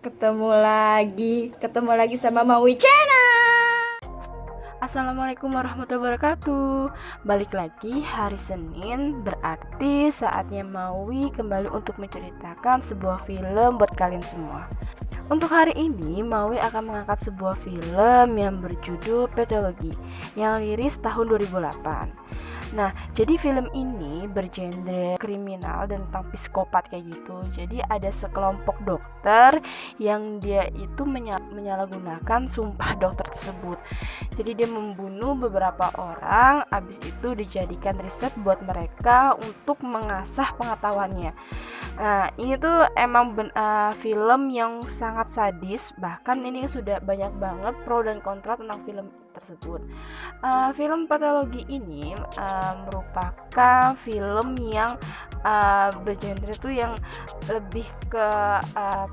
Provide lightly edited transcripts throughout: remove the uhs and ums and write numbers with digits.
ketemu lagi sama Maui Channel. Assalamualaikum warahmatullahi wabarakatuh. Balik lagi hari Senin, berarti saatnya Maui kembali untuk menceritakan sebuah film buat kalian semua. Untuk hari ini, Maui akan mengangkat sebuah film yang berjudul Pathology yang rilis tahun 2008. Nah, jadi film ini bergenre kriminal dan tentang psikopat kayak gitu. Jadi ada sekelompok dokter yang dia itu menyalahgunakan sumpah dokter tersebut. Jadi dia membunuh beberapa orang, habis itu dijadikan riset buat mereka untuk mengasah pengetahuannya. Nah, ini tuh emang film yang sangat sadis. Bahkan ini sudah banyak banget pro dan kontra tentang film tersebut. Film Pathology ini merupakan film yang bergenre tuh yang lebih ke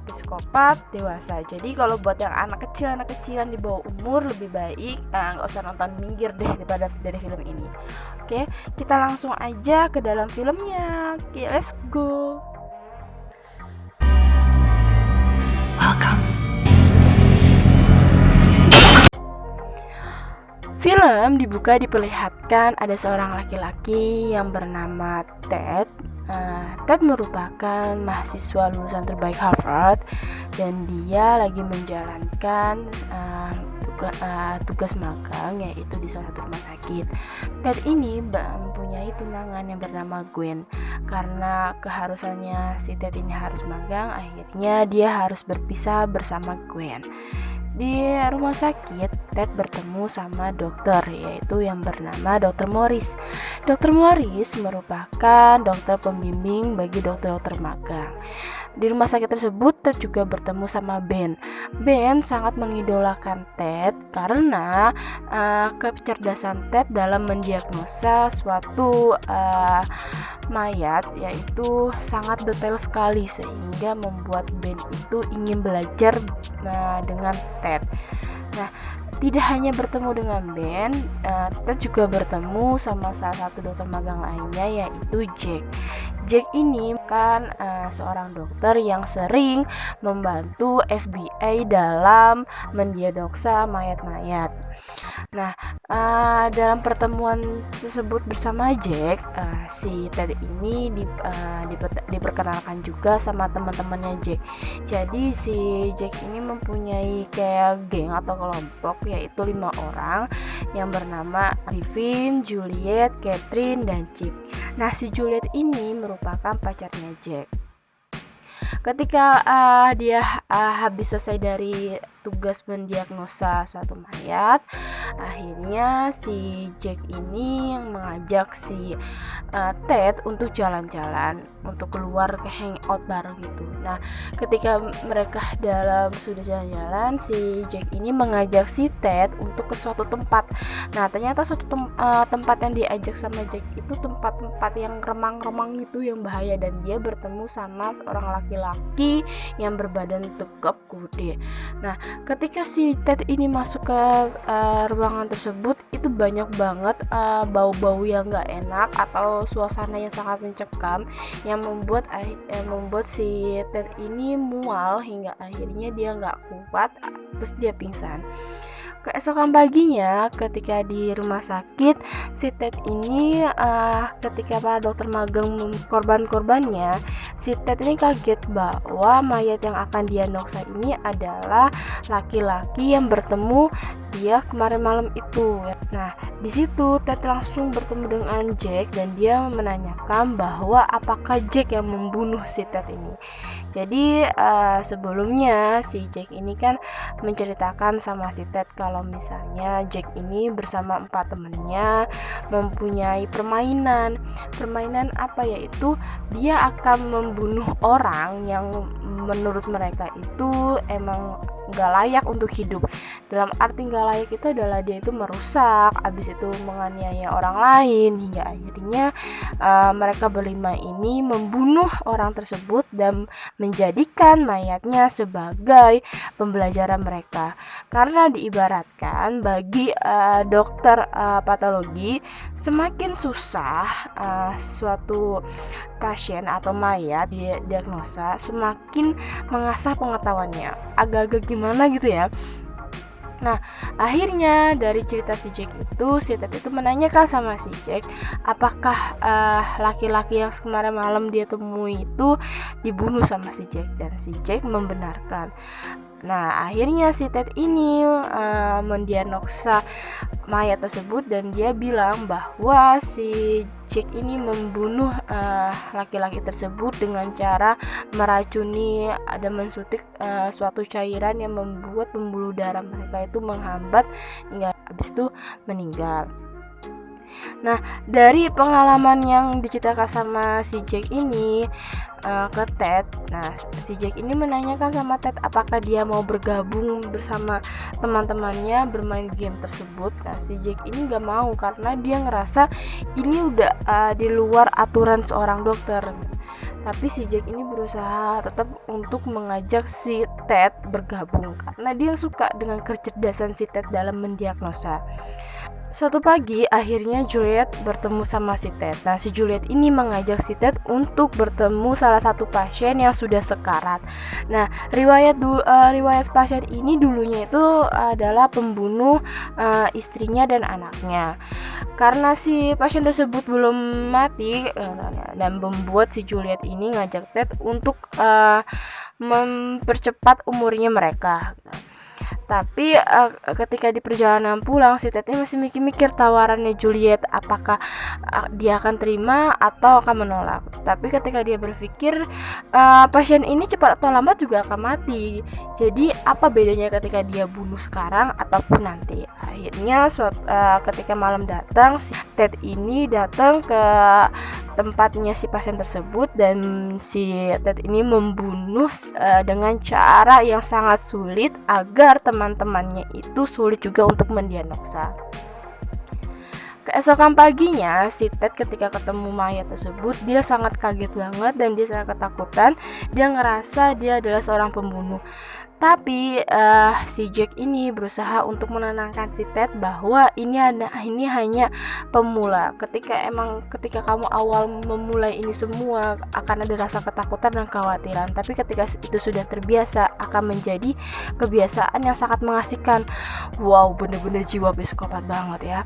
psikopat dewasa. Jadi kalau buat yang anak kecilan di bawah umur lebih baik nggak usah nonton, minggir deh dari film ini. Oke, kita langsung aja ke dalam filmnya. Oke, let's go. Welcome. Film dibuka diperlihatkan ada seorang laki-laki yang bernama Ted. Ted merupakan mahasiswa lulusan terbaik Harvard dan dia lagi menjalankan tugas magang, yaitu di salah satu rumah sakit. Ted ini mempunyai tunangan yang bernama Gwen. Karena keharusannya si Ted ini harus magang, akhirnya dia harus berpisah bersama Gwen. Di rumah sakit, Ted bertemu sama dokter, yaitu yang bernama Dr. Morris. Dr. Morris merupakan dokter pembimbing bagi dokter-dokter magang. Di rumah sakit tersebut, Ted juga bertemu sama Ben. Ben sangat mengidolakan Ted karena kecerdasan Ted dalam mendiagnosa suatu mayat, yaitu sangat detail sekali, sehingga membuat Ben itu ingin belajar dengan Ted. Nah, tidak hanya bertemu dengan Ben, Ted juga bertemu sama salah satu dokter magang lainnya, yaitu Jack. Jack ini kan seorang dokter yang sering membantu FBI dalam mendiagnosa mayat-mayat. Nah, dalam pertemuan tersebut bersama Jack, si Ted ini diperkenalkan juga sama teman-temannya Jack. Jadi si Jack ini mempunyai kayak geng atau kelompok, yaitu 5 orang yang bernama Livin, Juliet, Catherine, dan Chip. Nah, si Juliet ini merupakan pacarnya Jack. Ketika dia habis selesai dari tugas mendiagnosa suatu mayat, akhirnya si Jack ini yang mengajak si Ted untuk jalan-jalan, untuk keluar ke hangout bareng gitu. Nah, ketika mereka sudah jalan-jalan, si Jack ini mengajak si Ted untuk ke suatu tempat. Nah, ternyata suatu tempat yang diajak sama Jack itu tempat-tempat yang remang-remang gitu, yang bahaya, dan dia bertemu sama seorang laki-laki yang berbadan tegap gede. Nah, ketika si Ted ini masuk ke ruangan tersebut, itu banyak banget bau-bau yang gak enak atau suasana yang sangat mencekam yang membuat si Ted ini mual hingga akhirnya dia gak kuat, terus dia pingsan. Keesokan paginya, ketika di rumah sakit, si Ted ini ketika para dokter magang korban-korbannya, si Ted ini kaget bahwa mayat yang akan diagnosa ini adalah laki-laki yang bertemu dia kemarin malam itu. Nah, di situ Ted langsung bertemu dengan Jack dan dia menanyakan bahwa apakah Jack yang membunuh si Ted ini. Jadi sebelumnya si Jack ini kan menceritakan sama si Ted kalau misalnya Jack ini bersama 4 temannya mempunyai permainan apa, yaitu dia akan membunuh orang yang menurut mereka itu emang nggak layak untuk hidup. Dalam arti nggak layak itu adalah dia itu merusak, habis itu menganiaya orang lain, hingga akhirnya mereka berlima ini membunuh orang tersebut dan menjadikan mayatnya sebagai pembelajaran mereka. Karena diibaratkan bagi dokter patologi, semakin susah suatu pasien atau mayat diagnosa, semakin mengasah pengetahuannya. Agak-agak gimana gitu ya. Nah, akhirnya dari cerita si Jack itu, si Ted itu menanyakan sama si Jack, apakah laki-laki yang kemarin malam dia temui itu dibunuh sama si Jack, dan si Jack membenarkan. Nah, akhirnya si Ted ini mendiagnosa mayat tersebut dan dia bilang bahwa si Jack ini membunuh laki-laki tersebut dengan cara meracuni dan mensuntik suatu cairan yang membuat pembuluh darah mereka itu menghambat hingga habis itu meninggal. Nah, dari pengalaman yang diceritakan sama si Jack ini ke Ted, nah si Jack ini menanyakan sama Ted apakah dia mau bergabung bersama teman-temannya bermain game tersebut. Nah, si Jack ini gak mau karena dia ngerasa ini udah di luar aturan seorang dokter. Tapi si Jack ini berusaha tetap untuk mengajak si Ted bergabung karena dia suka dengan kecerdasan si Ted dalam mendiagnosa. Suatu pagi akhirnya Juliet bertemu sama si Ted. Nah, si Juliet ini mengajak si Ted untuk bertemu salah satu pasien yang sudah sekarat. Nah, riwayat pasien ini dulunya itu adalah pembunuh istrinya dan anaknya. Karena si pasien tersebut belum mati dan membuat si Juliet ini ngajak Ted untuk mempercepat umurnya mereka. Tapi ketika di perjalanan pulang, si Ted masih mikir-mikir tawarannya Juliet, apakah dia akan terima atau akan menolak. Tapi ketika dia berpikir pasien ini cepat atau lambat juga akan mati, jadi apa bedanya ketika dia bunuh sekarang ataupun nanti. Akhirnya ketika malam datang, si Ted ini datang ke tempatnya si pasien tersebut dan si Ted ini membunuh dengan cara yang sangat sulit agar teman-temannya itu sulit juga untuk mendiagnosa. Keesokan paginya, si Ted ketika ketemu mayat tersebut, dia sangat kaget banget dan dia sangat ketakutan. Dia ngerasa dia adalah seorang pembunuh. Tapi si Jack ini berusaha untuk menenangkan si Ted bahwa ini hanya pemula. Ketika kamu awal memulai ini semua akan ada rasa ketakutan dan kekhawatiran. Tapi ketika itu sudah terbiasa akan menjadi kebiasaan yang sangat mengasihkan. Wow, bener-bener jiwa psikopat banget ya.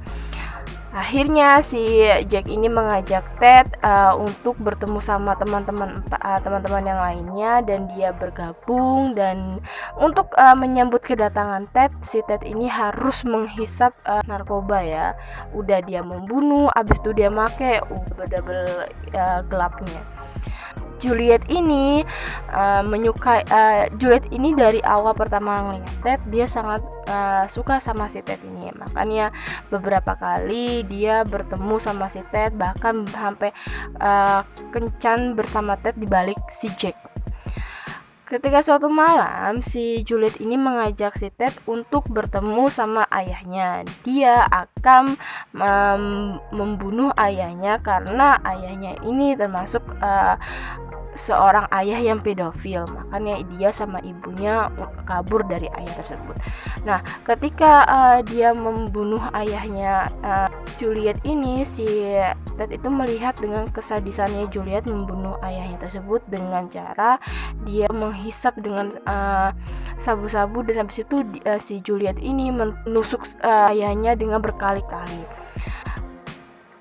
Akhirnya si Jack ini mengajak Ted untuk bertemu sama teman-teman yang lainnya dan dia bergabung, dan untuk menyambut kedatangan Ted, si Ted ini harus menghisap narkoba ya. Udah dia membunuh, abis itu dia make double gelapnya. Juliet ini Juliet ini dari awal pertama ngeliat Ted, dia sangat suka sama si Ted ini. Makanya beberapa kali dia bertemu sama si Ted, bahkan sampai kencan bersama Ted di balik si Jack. Ketika suatu malam, si Juliet ini mengajak si Ted untuk bertemu sama ayahnya. Dia akan membunuh ayahnya karena ayahnya ini termasuk seorang ayah yang pedofil. Makanya dia sama ibunya kabur dari ayah tersebut. Nah, ketika dia membunuh ayahnya Juliet ini, si Ted itu melihat dengan kesadisannya Juliet membunuh ayahnya tersebut dengan cara dia menghisap dengan sabu-sabu, dan habis itu si Juliet ini menusuk ayahnya dengan berkali-kali.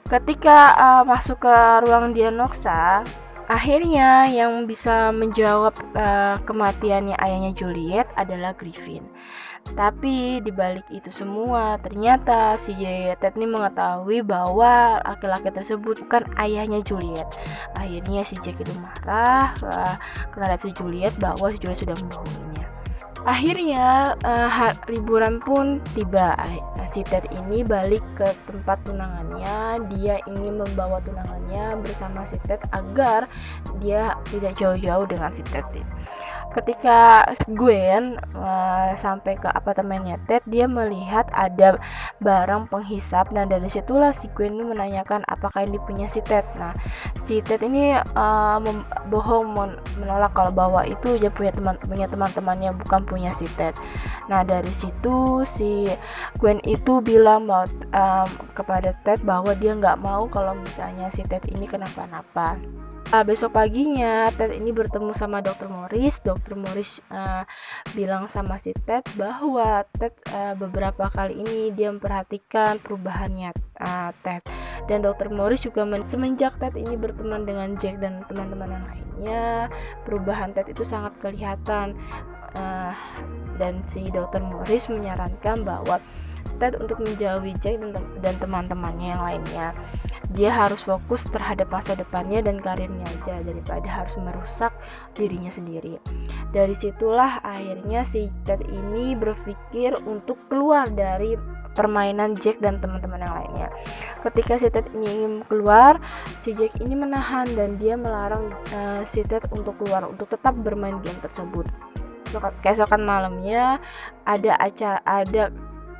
Ketika masuk ke ruang diagnosa, akhirnya yang bisa menjawab kematiannya ayahnya Juliet adalah Griffin. Tapi dibalik itu semua, ternyata si Ted ini mengetahui bahwa laki-laki tersebut bukan ayahnya Juliet. Akhirnya si Jack itu marah terhadap si Juliet bahwa si Juliet sudah membohonginya. Akhirnya liburan pun tiba. Si Ted ini balik ke tempat tunangannya. Dia ingin membawa tunangannya bersama si Ted agar dia tidak jauh-jauh dengan si Ted. Ketika Gwen sampai ke apartemennya Ted, dia melihat ada barang penghisap. Nah, dari situlah si Gwen ini menanyakan apakah ini punya si Ted. Nah, si Ted ini menolak kalau bahwa itu dia punya teman-temannya, bukan punya si Ted. Nah, dari situ si Gwen itu bilang bahwa, kepada Ted bahwa dia nggak mau kalau misalnya si Ted ini kenapa-napa. Besok paginya Ted ini bertemu sama Dr. Morris. Dr. Morris bilang sama si Ted bahwa Ted beberapa kali ini dia memperhatikan perubahannya Ted. Dan Dr. Morris juga semenjak Ted ini berteman dengan Jack dan teman-teman yang lainnya, perubahan Ted itu sangat kelihatan. Dan si Dr. Morris menyarankan bahwa Ted untuk menjauhi Jack dan teman-temannya yang lainnya. Dia harus fokus terhadap masa depannya dan karirnya aja daripada harus merusak dirinya sendiri. Dari situlah akhirnya si Ted ini berpikir untuk keluar dari permainan Jack dan teman-teman yang lainnya. Ketika si Ted ini ingin keluar, si Jack ini menahan dan dia melarang si Ted untuk keluar, untuk tetap bermain game tersebut. Keesokan malamnya ada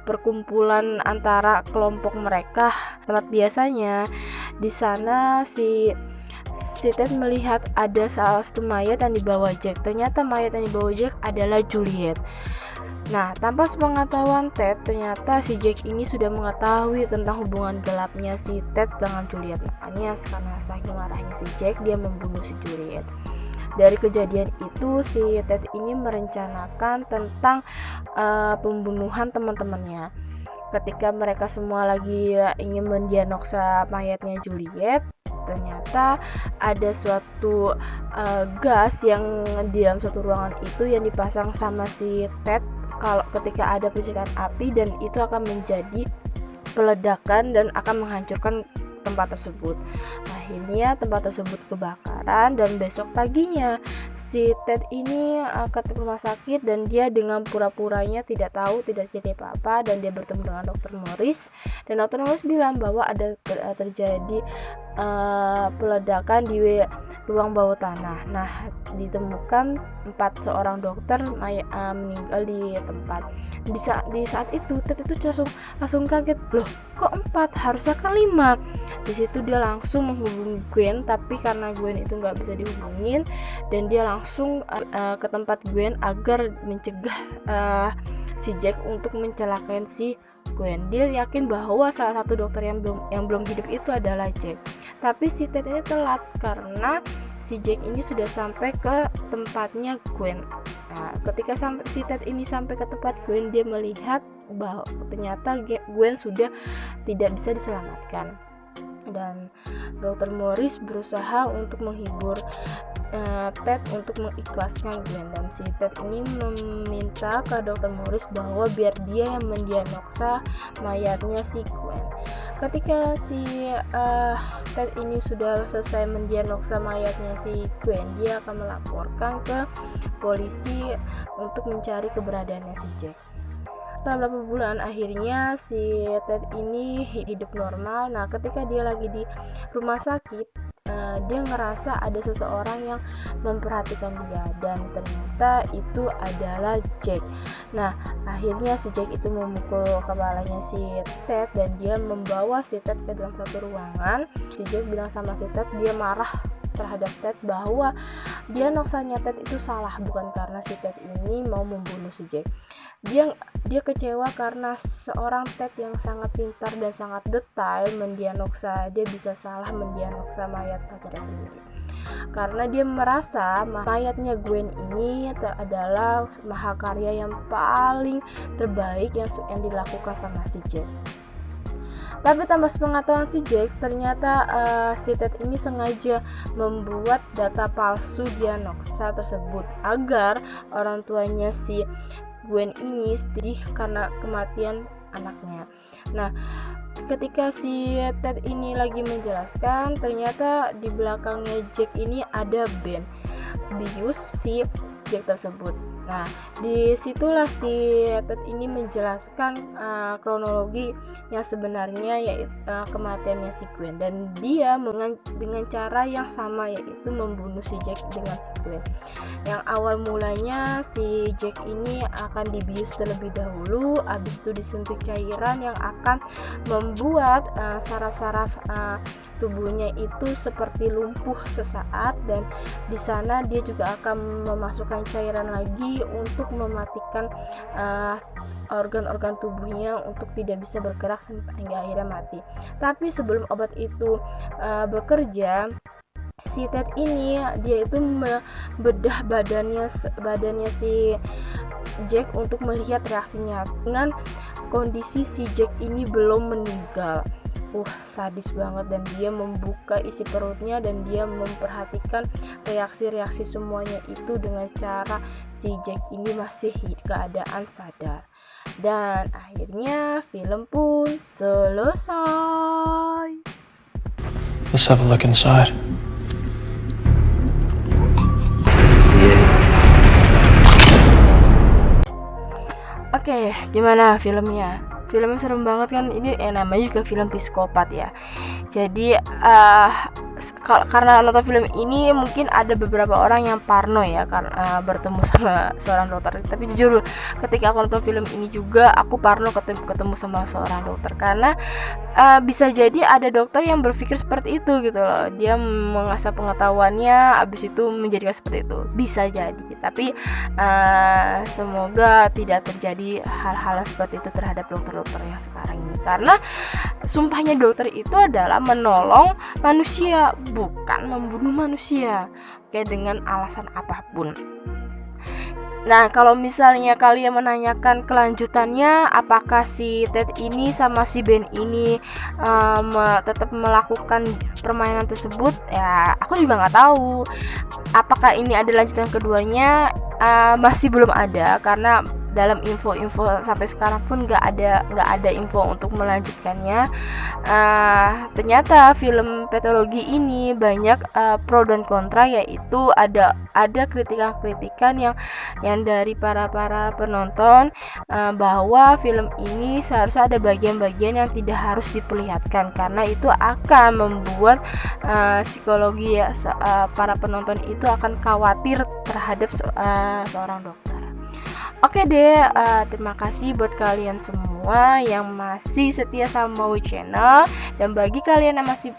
perkumpulan antara kelompok mereka. Tempat biasanya di sana si Ted melihat ada salah satu mayat yang dibawa Jack. Ternyata mayat yang dibawa Jack adalah Juliet. Nah, tanpa sepengetahuan Ted, ternyata si Jack ini sudah mengetahui tentang hubungan gelapnya si Ted dengan Juliet. Makanya karena saking marahnya si Jack, dia membunuh si Juliet. Dari kejadian itu si Ted ini merencanakan tentang pembunuhan teman-temannya. Ketika mereka semua lagi ingin mendiagnosa mayatnya Juliet, ternyata ada suatu gas yang di dalam satu ruangan itu yang dipasang sama si Ted kalau ketika ada percikan api, dan itu akan menjadi peledakan dan akan menghancurkan tempat tersebut. Akhirnya tempat tersebut kebakaran dan besok paginya si Ted ini ke rumah sakit dan dia dengan pura-puranya tidak tahu, tidak jadi apa-apa, dan dia bertemu dengan Dr. Morris, dan Dr. Morris bilang bahwa ada terjadi peledakan di ruang bawah tanah. Nah, ditemukan 4 seorang dokter meninggal di tempat. Di saat itu Ted itu langsung kaget, loh kok 4, harusnya kan 5. Di situ dia langsung menghubungi Gwen, tapi karena Gwen itu nggak bisa dihubungin, dan dia langsung ke tempat Gwen agar mencegah si Jack untuk mencelakai si Gwen. Dia yakin bahwa salah satu dokter yang belum hidup itu adalah Jack. Tapi si Ted ini telat karena si Jack ini sudah sampai ke tempatnya Gwen. Nah, ketika si Ted ini sampai ke tempat Gwen, dia melihat bahwa ternyata Gwen sudah tidak bisa diselamatkan. Dan Dr. Morris berusaha untuk menghibur Ted untuk mengikhlaskan Gwen, dan si Ted ini meminta ke Dr. Morris bahwa biar dia yang mendiagnosa mayatnya si Gwen. Ketika si Ted ini sudah selesai mendiagnosa mayatnya si Gwen, dia akan melaporkan ke polisi untuk mencari keberadaannya si Jack. Setelah beberapa bulan, akhirnya si Ted ini hidup normal. Nah, ketika dia lagi di rumah sakit, dia ngerasa ada seseorang yang memperhatikan dia, dan ternyata itu adalah Jack. Nah, akhirnya si Jack itu memukul kepalanya si Ted dan dia membawa si Ted ke dalam satu ruangan. Si Jack bilang sama si Ted, dia marah terhadap Ted bahwa diagnosanya Ted itu salah, bukan karena si Ted ini mau membunuh si Jack. Dia kecewa karena seorang Ted yang sangat pintar dan sangat detail mendiagnosa, dia bisa salah mendiagnosa mayat pacarnya sendiri. Karena dia merasa mayatnya Gwen ini adalah mahakarya yang paling terbaik yang dilakukan sama si Jack. Tapi tanpa sepengetahuan si Jack, ternyata si Ted ini sengaja membuat data palsu diagnosa tersebut agar orang tuanya si Gwen ini sedih karena kematian anaknya. Nah, ketika si Ted ini lagi menjelaskan, ternyata di belakangnya Jack ini ada Ben, bius si Jack tersebut. Nah, disitulah si Ted ini menjelaskan kronologi yang sebenarnya, yaitu kematiannya si Gwen, dan dia dengan cara yang sama, yaitu membunuh si Jack dengan si Gwen. Yang awal mulanya si Jack ini akan dibius terlebih dahulu, habis itu disuntik cairan yang akan membuat saraf-saraf tubuhnya itu seperti lumpuh sesaat, dan di sana dia juga akan memasukkan cairan lagi untuk mematikan organ-organ tubuhnya untuk tidak bisa bergerak hingga akhirnya mati. Tapi sebelum obat itu bekerja, si Ted ini dia itu membedah badannya si Jack untuk melihat reaksinya dengan kondisi si Jack ini belum meninggal. Sadis banget, dan dia membuka isi perutnya dan dia memperhatikan reaksi-reaksi semuanya itu dengan cara si Jack ini masih keadaan sadar. Dan akhirnya film pun selesai. Let's have a look inside. Oke, gimana filmnya? Filmnya serem banget kan? Ini namanya juga film psikopat ya. Jadi karena nonton film ini mungkin ada beberapa orang yang parno ya, karena bertemu sama seorang dokter. Tapi jujur, ketika aku nonton film ini juga aku parno ketemu sama seorang dokter, karena bisa jadi ada dokter yang berpikir seperti itu gitu loh. Dia mengasah pengetahuannya, habis itu menjadikan seperti itu. Bisa jadi, tapi semoga tidak terjadi hal-hal seperti itu terhadap dokter-dokter yang sekarang ini, karena sumpahnya dokter itu adalah menolong manusia, bukan membunuh manusia dengan alasan apapun. Nah, kalau misalnya kalian menanyakan kelanjutannya, apakah si Ted ini sama si Ben ini tetap melakukan permainan tersebut, ya aku juga nggak tahu. Apakah ini ada lanjutan keduanya? Masih belum ada, karena dalam info-info sampai sekarang pun nggak ada info untuk melanjutkannya. Ternyata film Pathology ini banyak pro dan kontra, yaitu ada kritikan-kritikan yang dari para penonton bahwa film ini seharusnya ada bagian-bagian yang tidak harus diperlihatkan, karena itu akan membuat psikologi para penonton itu akan khawatir terhadap seorang dokter. Oke deh, terima kasih buat kalian semua yang masih setia sama Maui Channel, dan bagi kalian yang masih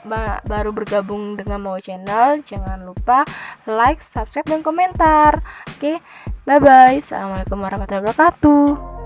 baru bergabung dengan Maui Channel, jangan lupa like, subscribe, dan komentar. Oke, bye bye. Assalamualaikum warahmatullahi wabarakatuh.